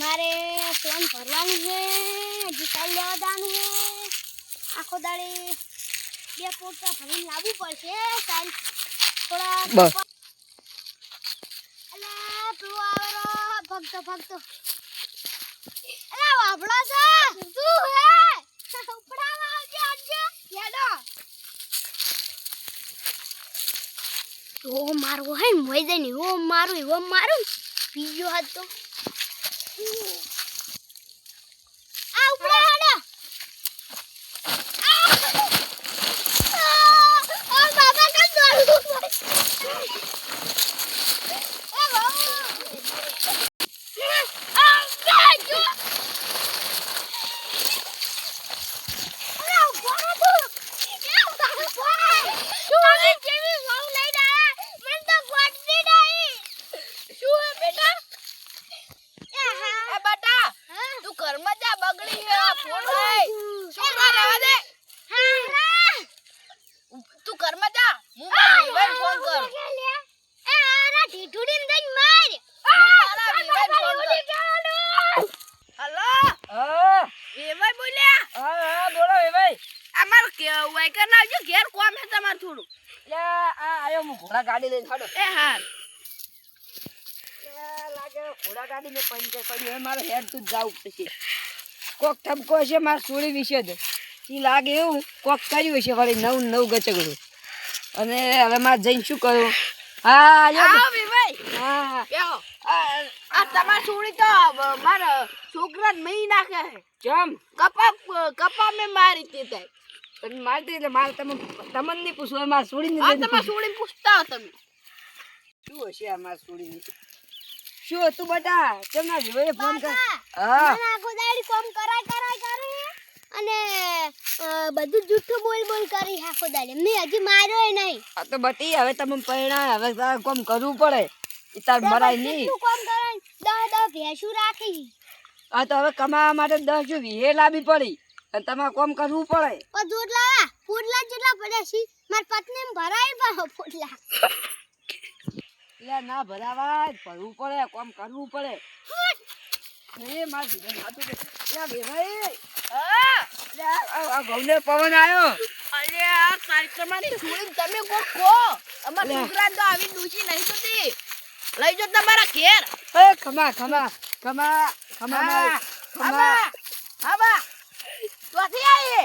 મારે ફોન ભરવાનું છે, હજી કાલ લેવા જવાનું છે. આખો દાડે 2 પોટા ભરીને લાવવું પડશે. કાલ થોડા અલા તું આવરો ભગતો અલા વાપડો છે તું હે ઉપડાવા આવજે હેડો. ઓ મારો હે મોઈ જઈને ઓ મારું પીજો હતો આ ઉપડા હેડો. ઓ બાબા કમ દોડું ગાડી લઈને ખાડો એ હાર લાગે ઘોડા ગાડી ને પંચર પડી હવે મારે હેડ તું જાવું પડશે. કોક ઠપકો છે મારે સોળી વિશે જ ઈ લાગે એવું કોક કર્યું છે વળી નવ ગચગડું અને હવે મારે જઈને શું કરું. હા ભાઈ હા બેહો. આ તમાર સોળી તો મારા છોકરાને મહી નાખે છે. જમ કપા મે મારી દીધા. તમે મારતી એટલે મારે તમને નહીં પૂછવું મારે સોળી આ તમાર સોળી પૂછતા હો તમે શું હશે આ મારે સોળી શું હતું બટા તમને જોઈ ફોન કર. હા આખો દાડી કોમ કરાય કરી અને બધું જૂઠું બોલ કરી આખો દાડી મે હજી માર્યો નહીં. આ તો બટી હવે તમે પરિણામ હવે તારે કોમ કરવું પડે ઈ તાર મરાય નહીં. શું કોમ કરાય 10 ભેંસુ રાખી. આ તો હવે કમાવા માટે 10 જો વીહે લાવી પડી અને તમારે કોમ કરવું પડે. પણ દૂધ લાવા ફૂડલા જેટલા પડ્યા છે માર પત્ની ભરાય પાહો ફૂડલા. એટલે ના ભરાવા ભરવું પડે કોમ કરવું પડે. એ માર જીવન હાથું કે યા બેભાઈ આ ગૌને પવન આવ્યો. અરે આ કાર્યક્રમની છોડી તમે કોક કો અમાર છોકરા તો આવી ડૂસી નહીં જતી લઈ જો તમારા ઘેર. એ ખમા આબા તોથી આયે